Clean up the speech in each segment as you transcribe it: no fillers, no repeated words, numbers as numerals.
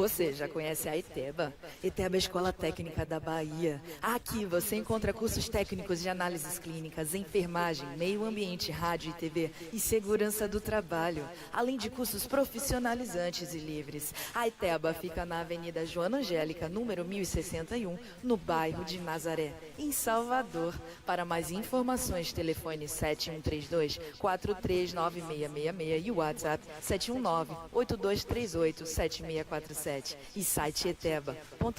Você já conhece a Eteba? Eteba é a Escola Técnica da Bahia. Aqui você encontra cursos técnicos de análises clínicas, enfermagem, meio ambiente, rádio e TV e segurança do trabalho, além de cursos profissionalizantes e livres. A Eteba fica na Avenida Joana Angélica, número 1061, no bairro de Nazaré, em Salvador. Para mais informações, telefone 7132-439666 e o WhatsApp 719-8238-7647 e site eteba.com.br.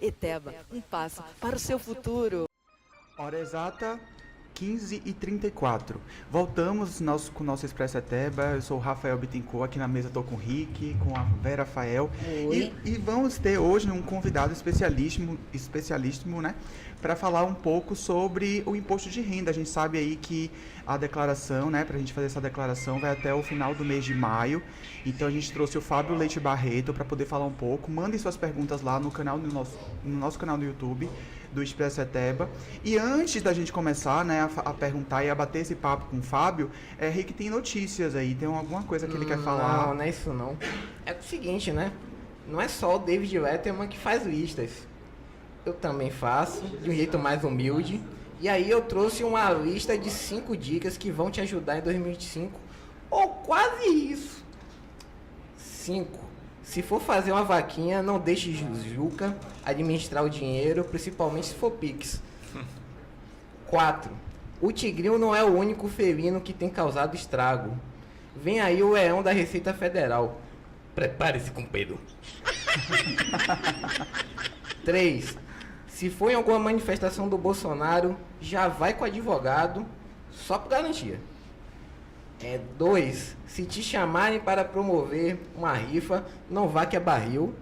Eteba, um passo para o seu futuro. Hora exata, 15h34. Voltamos com o nosso Expresso Eteba. Eu sou o Rafael Bittencourt, aqui na mesa estou com o Rick, com a Vera Fael. E vamos ter hoje um convidado especialíssimo, né? Para falar um pouco sobre o imposto de renda. A gente sabe aí que a declaração, né, para a gente fazer essa declaração, vai até o final do mês de maio. Então a gente trouxe o Fábio Leite Barreto para poder falar um pouco. Mandem suas perguntas lá no nosso canal do YouTube do Expresso Eteba. E antes da gente começar, né, a perguntar e a bater esse papo com o Fábio, Rick tem notícias aí, tem alguma coisa que ele quer falar? Não é isso não. É o seguinte, né? Não é só o David Letterman que faz listas. Eu também faço, de um jeito mais humilde. E aí eu trouxe uma lista de 5 dicas que vão te ajudar em 2025. Ou quase isso. 5. Se for fazer uma vaquinha, não deixe Juca administrar o dinheiro, principalmente se for Pix. 4. O tigrinho não é o único felino que tem causado estrago. Vem aí o leão da Receita Federal. Prepare-se com Pedro. 3. Se for em alguma manifestação do Bolsonaro, já vai com o advogado, só por garantia. 2. Se te chamarem para promover uma rifa, não vá que é barril.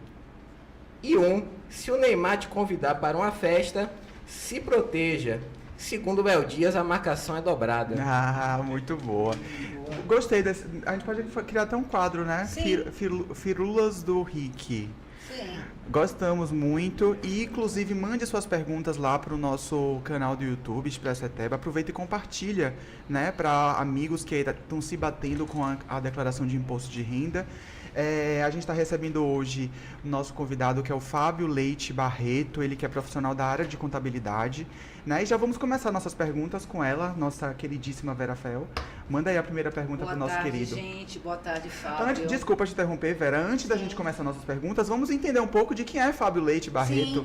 E 1. Se o Neymar te convidar para uma festa, se proteja. Segundo o Léo Dias, a marcação é dobrada. Ah, muito boa. Gostei desse. A gente pode criar até um quadro, né? Sim. Firulas do Rick. Sim. Gostamos muito e, inclusive, mande suas perguntas lá para o nosso canal do YouTube, Expresso Eteba. Aproveita e compartilha, né, para amigos que estão se batendo com a declaração de imposto de renda. A gente está recebendo hoje o nosso convidado, que é o Fábio Leite Barreto, ele que é profissional da área de contabilidade, né? E já vamos começar nossas perguntas com ela, nossa queridíssima Vera Fel. Manda aí a primeira pergunta para o nosso querido. Boa tarde, gente. Boa tarde, Fábio. Desculpa te interromper, Vera. Antes da gente começar nossas perguntas, vamos entender um pouco de quem é Fábio Leite Barreto,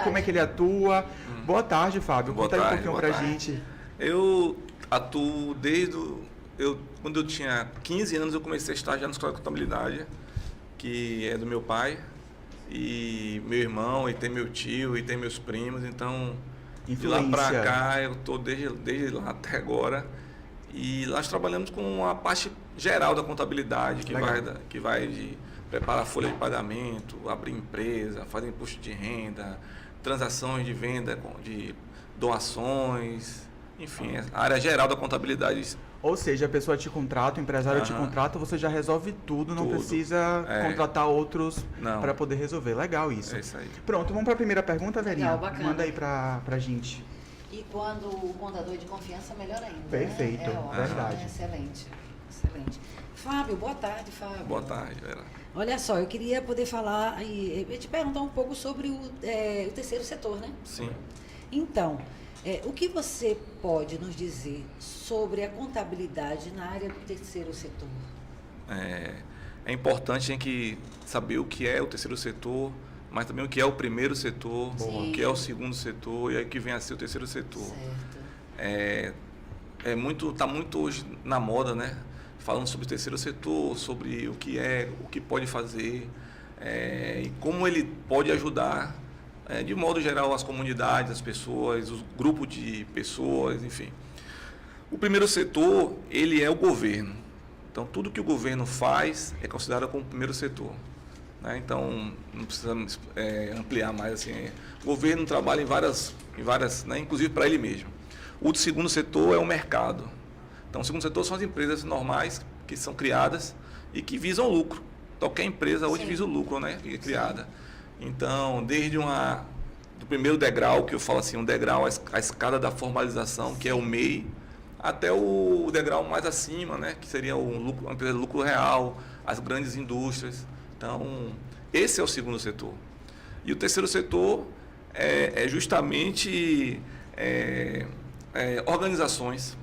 como é que ele atua. Boa tarde, Fábio. Conta aí um pouquinho pra gente. Eu atuo quando eu tinha 15 anos, eu comecei a estagiar na escola de contabilidade, que é do meu pai, e meu irmão, e tem meu tio, e tem meus primos, então de lá pra cá eu tô desde lá até agora, e nós trabalhamos com a parte geral da contabilidade, que vai de preparar folha de pagamento, abrir empresa, fazer imposto de renda, transações de venda, de doações, enfim, a área geral da contabilidade. Ou seja, a pessoa te contrata, o empresário te contrata, você já resolve tudo, não precisa contratar outros para poder resolver. Legal isso. É isso aí. Pronto, vamos para a primeira pergunta, Verinha. Legal, bacana. Manda aí pra gente. E quando o contador de confiança, melhor ainda. Perfeito, né? verdade. Excelente, excelente. Fábio, boa tarde, Fábio. Boa tarde, Vera. Olha só, eu queria poder falar e te perguntar um pouco sobre o terceiro setor, né? Sim. Então, o que você pode nos dizer sobre a contabilidade na área do terceiro setor? É importante a gente saber o que é o terceiro setor, mas também o que é o primeiro setor, o que é o segundo setor e aí que vem a ser o terceiro setor. Certo. Tá muito hoje na moda, né? Falando sobre o terceiro setor, sobre o que é, o que pode fazer, e como ele pode ajudar, de modo geral, as comunidades, as pessoas, os grupos de pessoas, enfim. O primeiro setor, ele é o governo. Então, tudo que o governo faz é considerado como primeiro setor, né? Então, não precisamos ampliar mais. Assim, o governo trabalha em várias, né? Inclusive para ele mesmo. O segundo setor é o mercado. Então, o segundo setor são as empresas normais que são criadas e que visam lucro. Qualquer empresa hoje visa o lucro, né? Que é criada. Então, desde do primeiro degrau, que eu falo assim, um degrau, a escada da formalização, que é o MEI, até o degrau mais acima, né? Que seria uma empresa de lucro real, as grandes indústrias. Então, esse é o segundo setor. E o terceiro setor é justamente organizações,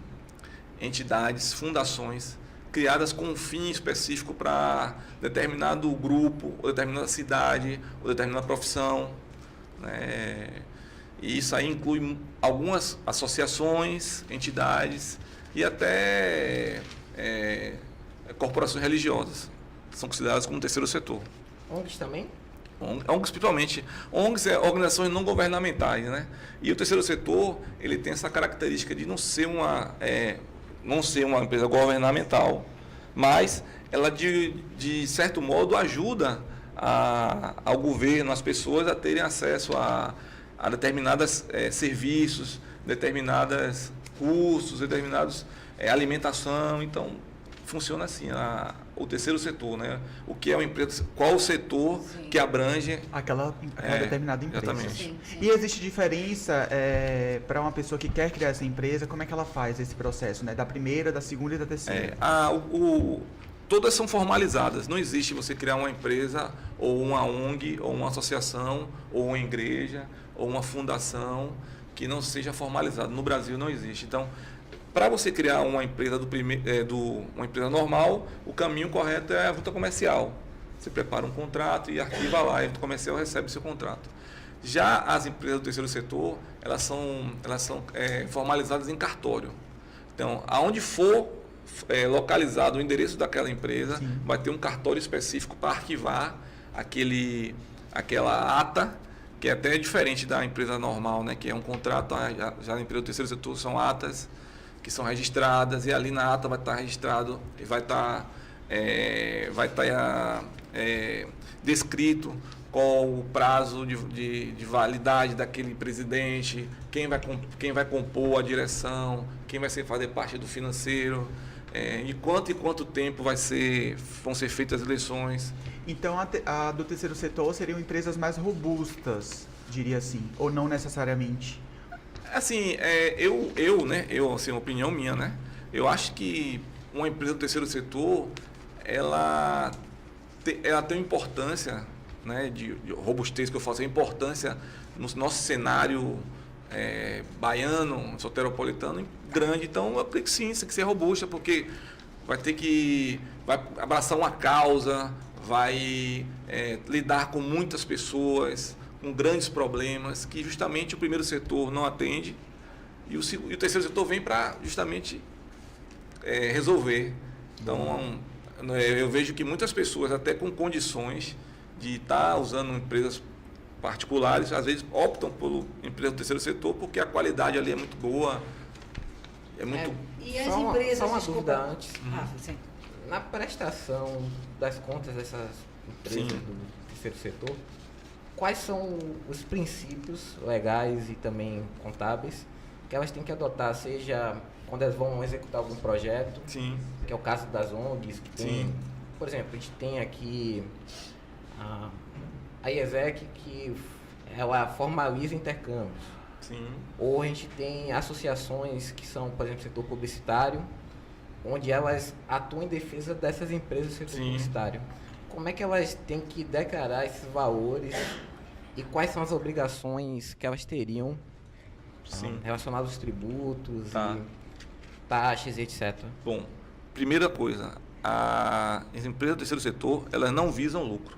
entidades, fundações, criadas com um fim específico para determinado grupo, ou determinada cidade, ou determinada profissão, né? E isso aí inclui algumas associações, entidades e até corporações religiosas. São consideradas como terceiro setor. ONGs também? ONGs, principalmente. ONGs é organizações não governamentais, né? E o terceiro setor, ele tem essa característica de não ser uma empresa governamental, mas ela, de certo modo, ajuda ao governo, as pessoas a terem acesso a determinados serviços, determinados cursos, determinados alimentação. Então, funciona assim, o terceiro setor, né? O que é uma empresa, qual o setor que abrange aquela determinada empresa. Exatamente. Sim. E existe diferença para uma pessoa que quer criar essa empresa, como é que ela faz esse processo, né? Da primeira, da segunda e da terceira? Todas são formalizadas. Não existe você criar uma empresa, ou uma ONG, ou uma associação, ou uma igreja, ou uma fundação que não seja formalizada. No Brasil não existe. Então, para você criar uma empresa uma empresa normal, o caminho correto é a junta comercial. Você prepara um contrato e arquiva lá, e a junta comercial recebe seu contrato. Já as empresas do terceiro setor, elas são formalizadas em cartório. Então, aonde for localizado o endereço daquela empresa, Sim. vai ter um cartório específico para arquivar aquela ata, que é até diferente da empresa normal, né? Que é um contrato. Já na empresa do terceiro setor são atas que são registradas, e ali na ata vai estar registrado e vai estar descrito qual o prazo de validade daquele presidente, quem vai compor a direção, quem vai fazer parte do financeiro, e quanto tempo vão ser feitas as eleições. Então, a do terceiro setor seriam empresas mais robustas, diria assim, ou não necessariamente? Assim, assim, opinião minha, né? Eu acho que uma empresa do terceiro setor, ela tem uma importância, né, de robustez, que eu faço, a importância no nosso cenário baiano, soteropolitano, grande. Então, eu acredito que sim, isso tem que ser robusta, porque vai abraçar uma causa, vai lidar com muitas pessoas, com grandes problemas, que justamente o primeiro setor não atende, e o terceiro setor vem para justamente resolver. Então, eu vejo que muitas pessoas, até com condições de estar usando empresas particulares, às vezes optam por empresa do terceiro setor, porque a qualidade ali é muito boa, E as Só empresas... uma desculpa. dúvida antes. Sim. Na prestação das contas dessas empresas Sim. do terceiro setor, quais são os princípios legais e também contábeis que elas têm que adotar, seja quando elas vão executar algum projeto, sim, que é o caso das ONGs, que tem, Sim. por exemplo, a gente tem aqui a IESEC, que ela formaliza intercâmbios, sim. ou a gente tem associações que são, por exemplo, setor publicitário, onde elas atuam em defesa dessas empresas do setor Sim. publicitário. Como é que elas têm que declarar esses valores e quais são as obrigações que elas teriam Sim. relacionadas aos tributos Tá. e taxas e etc. Bom, primeira coisa, as empresas do terceiro setor, elas não visam lucro.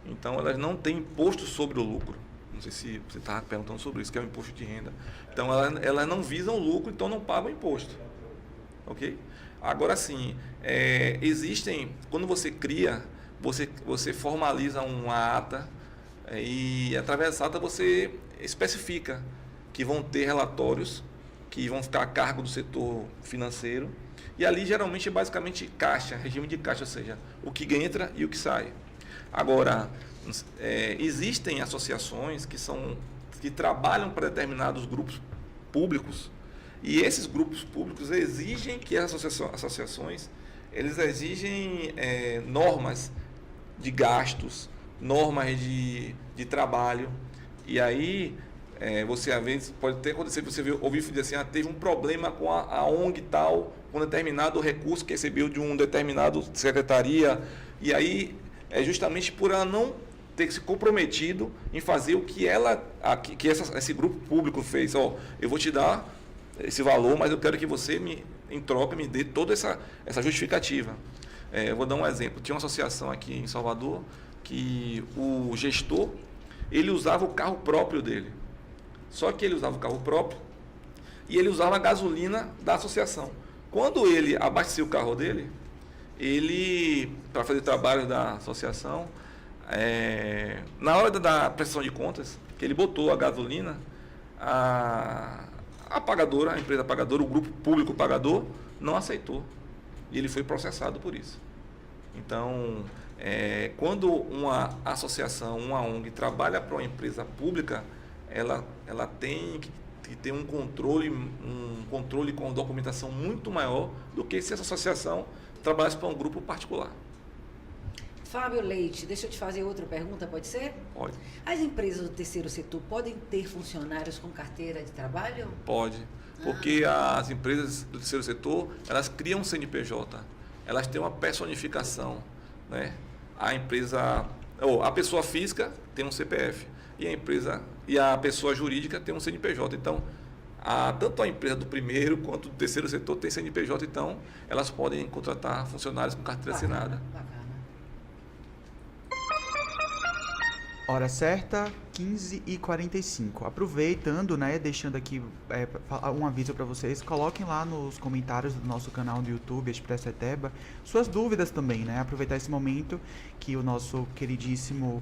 Então, elas não têm imposto sobre o lucro. Não sei se você estava perguntando sobre isso, que é o imposto de renda. Então, elas não visam lucro, então não pagam imposto. Ok? Agora sim, quando você cria, você formaliza uma ata, e através dessa ata você especifica que vão ter relatórios que vão ficar a cargo do setor financeiro, e ali geralmente é basicamente caixa, regime de caixa, ou seja, o que entra e o que sai. Agora, existem associações que trabalham para determinados grupos públicos, e esses grupos públicos exigem que as associações eles exigem normas de gastos, normas de trabalho, e aí você às vezes pode até acontecer, você ouvir dizer assim, teve um problema com a ONG tal, com um determinado recurso que recebeu de um determinado secretaria, e aí é justamente por ela não ter se comprometido em fazer o que esse grupo público fez. Ó, eu vou te dar esse valor, mas eu quero que você, em troca, me dê toda essa justificativa. Eu vou dar um exemplo. Tinha uma associação aqui em Salvador que o gestor, ele usava o carro próprio dele. Só que ele usava o carro próprio e ele usava a gasolina da associação. Quando ele abastecia o carro dele, ele, para fazer trabalho da associação, na hora da prestação de contas, que ele botou a gasolina, a pagadora, a empresa pagadora, o grupo público pagador, não aceitou. E ele foi processado por isso. Então, quando uma associação, uma ONG, trabalha para uma empresa pública, ela tem que ter um controle com documentação muito maior do que se essa associação trabalhasse para um grupo particular. Fábio Leite, deixa eu te fazer outra pergunta, pode ser? Pode. As empresas do terceiro setor podem ter funcionários com carteira de trabalho? Pode, porque as empresas do terceiro setor, elas criam um CNPJ, elas têm uma personificação, né? A pessoa física tem um CPF e a pessoa jurídica tem um CNPJ. Então, tanto a empresa do primeiro quanto do terceiro setor tem CNPJ, então elas podem contratar funcionários com carteira assinada. Bacana. Hora certa, 15h45. Aproveitando, né, deixando aqui um aviso para vocês, coloquem lá nos comentários do nosso canal do YouTube, Expresso Eteba, suas dúvidas também, né? Aproveitar esse momento que o nosso queridíssimo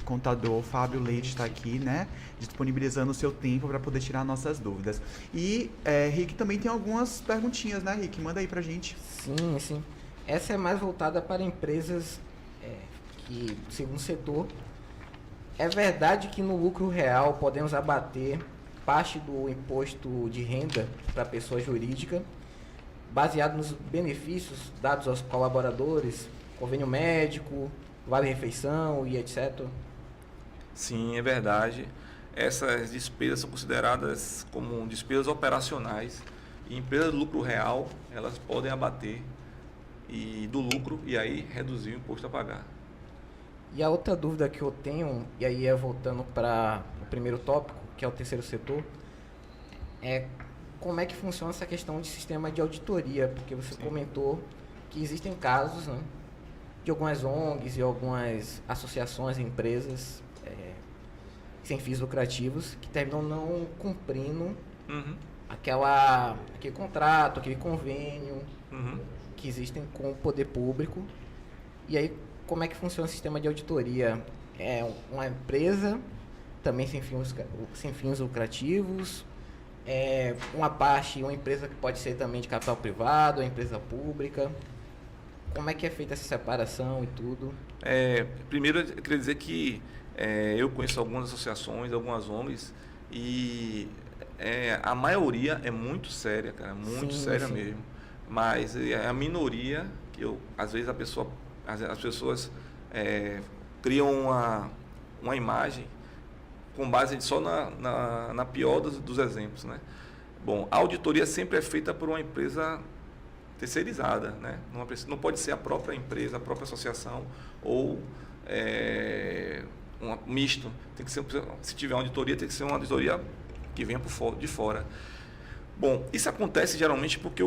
contador Fábio Leite está aqui, né, disponibilizando o seu tempo para poder tirar nossas dúvidas. E Rick também tem algumas perguntinhas, né, Rick? Manda aí pra gente. Sim, sim. Essa é mais voltada para empresas que, segundo setor, é verdade que no lucro real podemos abater parte do imposto de renda para a pessoa jurídica, baseado nos benefícios dados aos colaboradores, convênio médico, vale-refeição e etc. Sim, é verdade. Essas despesas são consideradas como despesas operacionais e empresas de lucro real, elas podem abater do lucro e aí reduzir o imposto a pagar. E a outra dúvida que eu tenho, e aí voltando para o primeiro tópico, que é o terceiro setor, é como é que funciona essa questão de sistema de auditoria, porque você comentou que existem casos, né, de algumas ONGs e algumas associações, empresas sem fins lucrativos que terminam não cumprindo aquele contrato, aquele convênio que existem com o poder público. E aí, como é que funciona o sistema de auditoria? É uma empresa também sem fins lucrativos, uma empresa que pode ser também de capital privado, uma empresa pública. Como é que é feita essa separação e tudo? Primeiro, eu queria dizer que eu conheço algumas associações, algumas ONGs, e a maioria é muito séria, cara, muito séria mesmo. Mas a minoria, às vezes as pessoas criam uma imagem com base só na pior dos exemplos, né? Bom, a auditoria sempre é feita por uma empresa terceirizada, né? Não pode ser a própria empresa, a própria associação ou um misto. Tem que ser, se tiver uma auditoria, tem que ser uma auditoria que venha de fora. Bom, isso acontece geralmente porque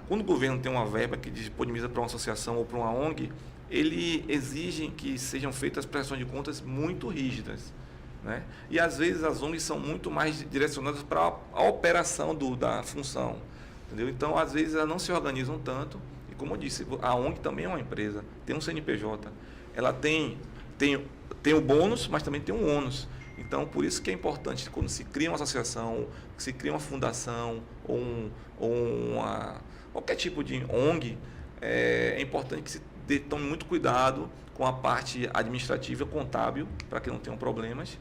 quando o governo tem uma verba que disponibiliza para uma associação ou para uma ONG, ele exige que sejam feitas prestações de contas muito rígidas, né? E às vezes as ONGs são muito mais direcionadas para a operação da função, entendeu? Então, às vezes, elas não se organizam tanto. E como eu disse, a ONG também é uma empresa, tem um CNPJ. Ela tem o bônus, mas também tem um ônus. Então, por isso que é importante, quando se cria uma associação, se cria uma fundação ou qualquer tipo de ONG, é importante que se tome muito cuidado com a parte administrativa, contábil, para que não tenham problemas.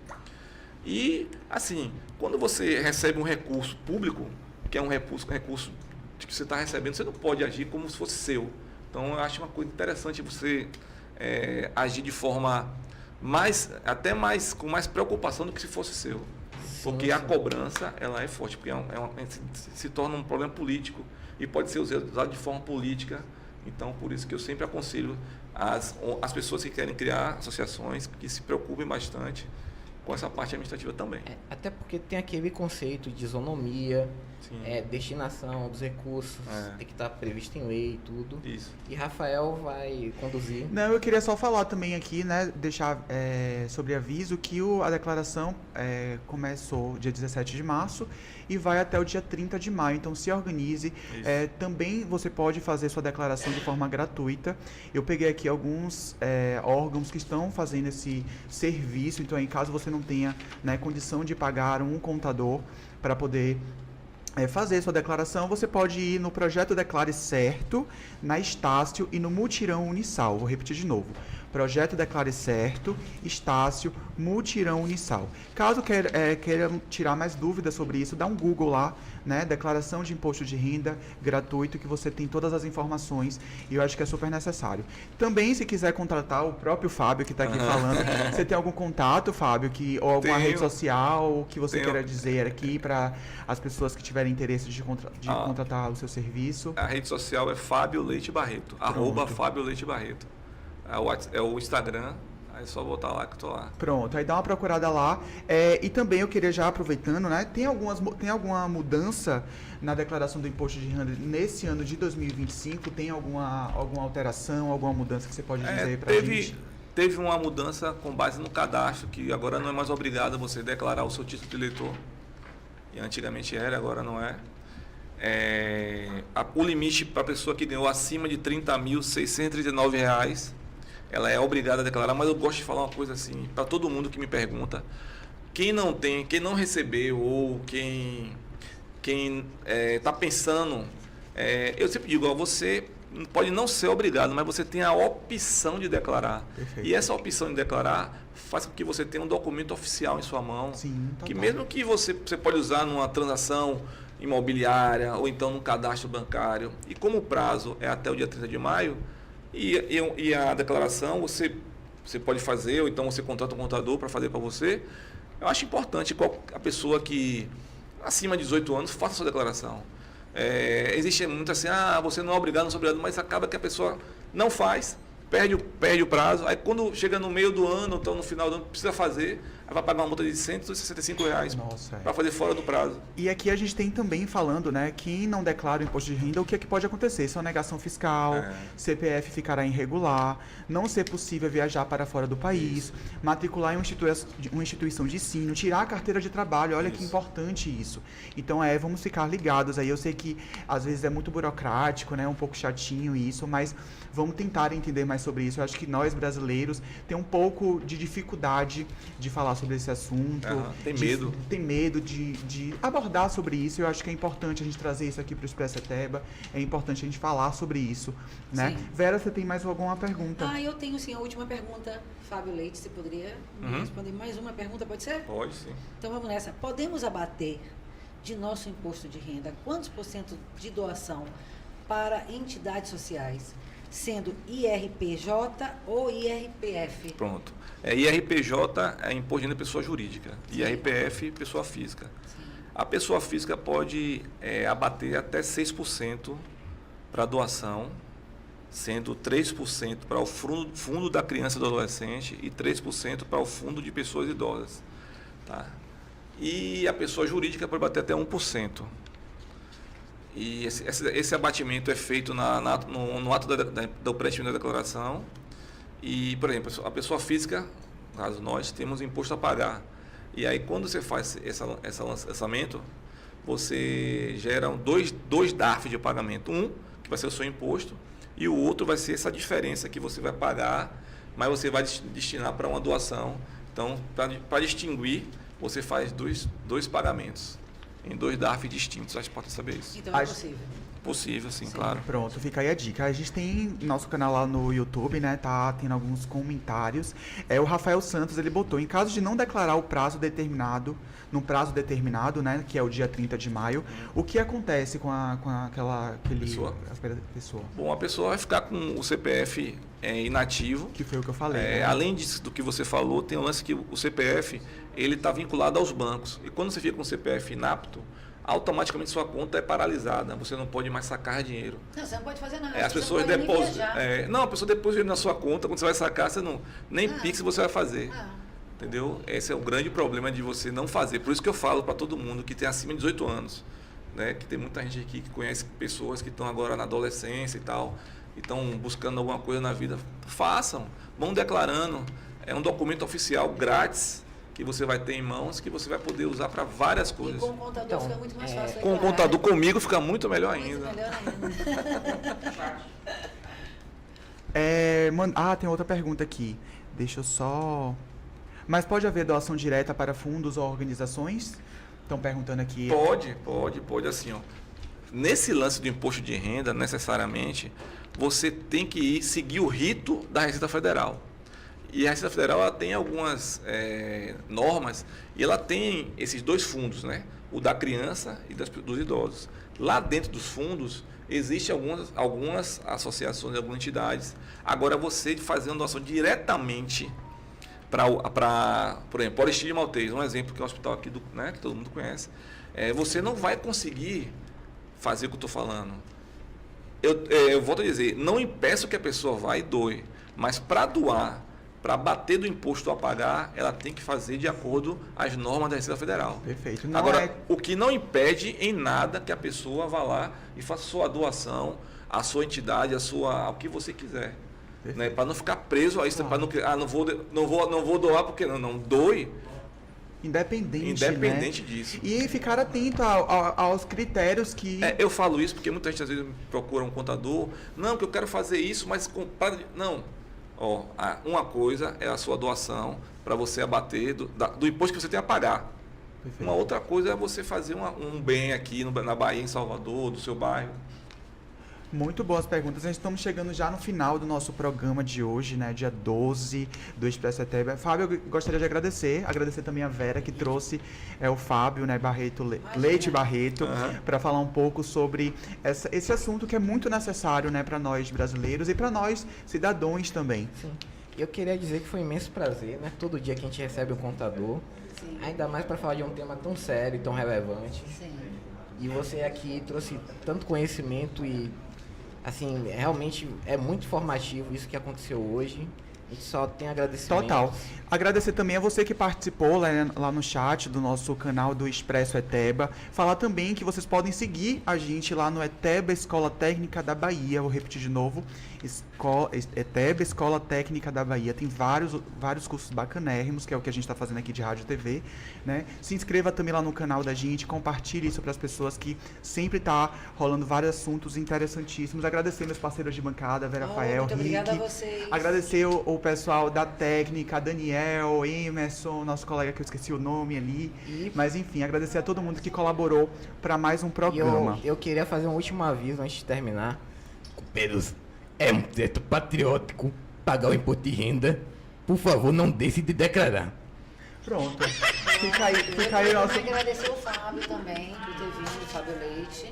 E, assim, quando você recebe um recurso público, que é um recurso que você está recebendo, você não pode agir como se fosse seu. Então, eu acho uma coisa interessante você agir de forma com mais preocupação do que se fosse seu. Porque a cobrança, ela é forte, porque se torna um problema político e pode ser usado de forma política. Então, por isso que eu sempre aconselho as pessoas que querem criar associações que se preocupem bastante com essa parte administrativa também. Até porque tem aquele conceito de isonomia, Sim. Destinação dos recursos, tem que estar previsto em lei e tudo. Isso. E Rafael vai conduzir. Não, eu queria só falar também aqui, né, deixar sobre aviso que a declaração começou dia 17 de março e vai até o dia 30 de maio, então se organize. Também você pode fazer sua declaração de forma gratuita. Eu peguei aqui alguns órgãos que estão fazendo esse serviço, então em caso você não tenha, né, condição de pagar um contador para poder fazer sua declaração, você pode ir no projeto Declare Certo, na Estácio e no Mutirão Unisal. Vou repetir de novo. Projeto Declare Certo, Estácio, Mutirão Unisal. Caso queira tirar mais dúvidas sobre isso, dá um Google lá, né? Declaração de Imposto de Renda, gratuito, que você tem todas as informações e eu acho que é super necessário. Também, se quiser contratar o próprio Fábio, que está aqui falando, você tem algum contato, Fábio, ou alguma rede social que você queira dizer aqui para as pessoas que tiverem interesse de contratar o seu serviço? A rede social é Fábio Leite Barreto, @Fábio Leite Barreto. É o Instagram, aí é só botar lá que eu tô lá. Pronto, aí dá uma procurada lá. E também eu queria já aproveitando, né? Tem alguma mudança na declaração do imposto de renda nesse ano de 2025? Tem alguma alteração, alguma mudança que você pode dizer pra gente? Teve uma mudança com base no cadastro, que agora não é mais obrigado você declarar o seu título de eleitor. E antigamente era, agora não é. O limite para a pessoa que ganhou acima de R$ 30.639, ela é obrigada a declarar, mas eu gosto de falar uma coisa assim, para todo mundo que me pergunta, quem não recebeu ou quem está pensando, eu sempre digo, você pode não ser obrigado, mas você tem a opção de declarar. Perfeito. E essa opção de declarar faz com que você tenha um documento oficial em sua mão, Sim, que mesmo que você pode usar numa transação imobiliária ou então num cadastro bancário, e como o prazo é até o dia 30 de maio, e a declaração você pode fazer, ou então você contrata um contador para fazer para você. Eu acho importante a pessoa que acima de 18 anos faça a sua declaração. Existe muito assim, você não é obrigado, não é obrigado, mas acaba que a pessoa não faz, perde o prazo, aí quando chega no meio do ano, então no final do ano, precisa fazer, aí vai pagar uma multa de R$165 para fazer fora do prazo. E aqui a gente tem também falando, né, quem não declara o imposto de renda, o que é que pode acontecer? Sonegação fiscal, CPF ficará irregular, não ser possível viajar para fora do país, matricular em uma instituição de ensino, tirar a carteira de trabalho, olha que importante isso. Então, vamos ficar ligados aí, eu sei que às vezes é muito burocrático, né, um pouco chatinho isso, mas vamos tentar entender mais sobre isso. Eu acho que nós, brasileiros, tem um pouco de dificuldade de falar sobre esse assunto. Tem medo de abordar sobre isso. Eu acho que é importante a gente trazer isso aqui para o Expresso Eteba. É importante a gente falar sobre isso, né? Sim. Vera, você tem mais alguma pergunta? Eu tenho sim a última pergunta. Fábio Leite, você poderia me responder mais uma pergunta, pode ser? Pode, sim. Então vamos nessa. Podemos abater de nosso imposto de renda quantos % de doação para entidades sociais, sendo IRPJ ou IRPF? Pronto. IRPJ é imposto de renda pessoa jurídica. Sim. IRPF, pessoa física. Sim. A pessoa física pode abater até 6% para doação, sendo 3% para o fundo da criança e do adolescente e 3% para o fundo de pessoas idosas. Tá? E a pessoa jurídica pode bater até 1%. E esse abatimento é feito no ato do preenchimento da declaração. E, por exemplo, a pessoa física, no caso nós, temos imposto a pagar. E aí, quando você faz esse lançamento, você gera dois DARF de pagamento. Um, que vai ser o seu imposto, e o outro vai ser essa diferença que você vai pagar, mas você vai destinar para uma doação. Então, para distinguir, você faz dois pagamentos em 2 DARF distintos. Acho que pode saber isso. Então é possível. Possível, sim, claro. Pronto, fica aí a dica. A gente tem nosso canal lá no YouTube, né? Tá tendo alguns comentários. O Rafael Santos, ele botou, em caso de não declarar o prazo determinado, num prazo determinado, né? Que é o dia 30 de maio, o que acontece com aquele pessoa? Bom, a pessoa vai ficar com o CPF inativo. Que foi o que eu falei. Né? Além do que você falou, tem um lance que o CPF, ele está vinculado aos bancos. E quando você fica com o CPF inapto, automaticamente sua conta é paralisada. Você não pode mais sacar dinheiro. Não, você não pode fazer nada. As você pessoas não pode nem depositam. viajar. Não, a pessoa deposita dinheiro na sua conta, quando você vai sacar, você não. Nem Pix você vai fazer. Entendeu? Esse é o grande problema de você não fazer. Por isso que eu falo para todo mundo que tem acima de 18 anos. Né? Que tem muita gente aqui que conhece pessoas que estão agora na adolescência e tal, e estão buscando alguma coisa na vida. Façam, vão declarando. É um documento oficial grátis que você vai ter em mãos, que você vai poder usar para várias coisas. E com o contador fica muito mais fácil. Com o contador comigo fica muito melhor ainda. Tem outra pergunta aqui. Deixa eu só... Mas pode haver doação direta para fundos ou organizações? Estão perguntando aqui. Pode assim, ó. Nesse lance do imposto de renda, necessariamente, você tem que seguir o rito da Receita Federal. E a Receita Federal ela tem algumas normas e ela tem esses dois fundos, né? O da criança e dos idosos. Lá dentro dos fundos, existem algumas associações, algumas entidades. Agora, você fazer uma doação diretamente para, por exemplo, Orestide Maltês, um exemplo que é um hospital aqui né, que todo mundo conhece, você não vai conseguir fazer o que eu estou falando. Eu volto a dizer, não impeço que a pessoa vá e doe, mas para doar, para bater do imposto a pagar, ela tem que fazer de acordo às normas da Receita Federal. Perfeito. Agora, o que não impede em nada que a pessoa vá lá e faça sua doação, a sua entidade, ao que você quiser. Né? Para não ficar preso a isso, para não vou doar porque não doe. Independente disso. E ficar atento aos critérios que... eu falo isso porque muita gente às vezes me procura um contador. Não, que eu quero fazer isso, mas... Não. Uma coisa é a sua doação para você abater do imposto que você tem a pagar. Perfeito. Uma outra coisa é você fazer um bem aqui na Bahia, em Salvador, do seu bairro. Muito boas perguntas. Nós estamos chegando já no final do nosso programa de hoje, né? Dia 12 do Expresso ETEBA. Fábio, eu gostaria de agradecer também a Vera, que trouxe o Fábio, né, Leite Barreto, para falar um pouco sobre esse assunto que é muito necessário, né, para nós brasileiros e para nós cidadãos também. Sim. Eu queria dizer que foi um imenso prazer, né? Todo dia que a gente recebe um contador, sim, ainda mais para falar de um tema tão sério e tão relevante. Sim. E você aqui trouxe tanto conhecimento e assim, realmente é muito informativo isso que aconteceu hoje. A gente só tem agradecimento. Total. Agradecer também a você que participou lá no chat do nosso canal do Expresso ETEBA. Falar também que vocês podem seguir a gente lá no ETEBA Escola Técnica da Bahia. Vou repetir de novo. ETEBA Escola Técnica da Bahia. Tem vários cursos bacanérrimos, que é o que a gente está fazendo aqui de rádio e TV. Né? Se inscreva também lá no canal da gente. Compartilhe isso para as pessoas que sempre tá rolando vários assuntos interessantíssimos. Agradecer meus parceiros de bancada, Vera Rafael, muito Rick. Obrigada a vocês. Agradecer o pessoal da técnica, Daniel, Emerson, nosso colega que eu esqueci o nome ali. Mas enfim, agradecer a todo mundo que colaborou para mais um programa. Eu queria fazer um último aviso antes de terminar. Pedros, é um certo patriótico pagar o imposto de renda. Por favor, não deixe de declarar. Pronto. Fica aí Eu nosso... quero agradecer o Fábio também, por ter vindo, o Fábio Leite,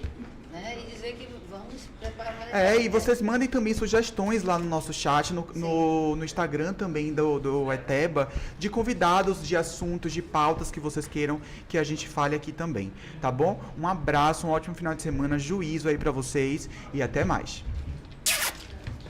né? E dizer que vamos preparar... e vocês mandem também sugestões lá no nosso chat, no Instagram também do ETEBA, de convidados, de assuntos, de pautas que vocês queiram que a gente fale aqui também, tá bom? Um abraço, um ótimo final de semana, juízo aí pra vocês e até mais.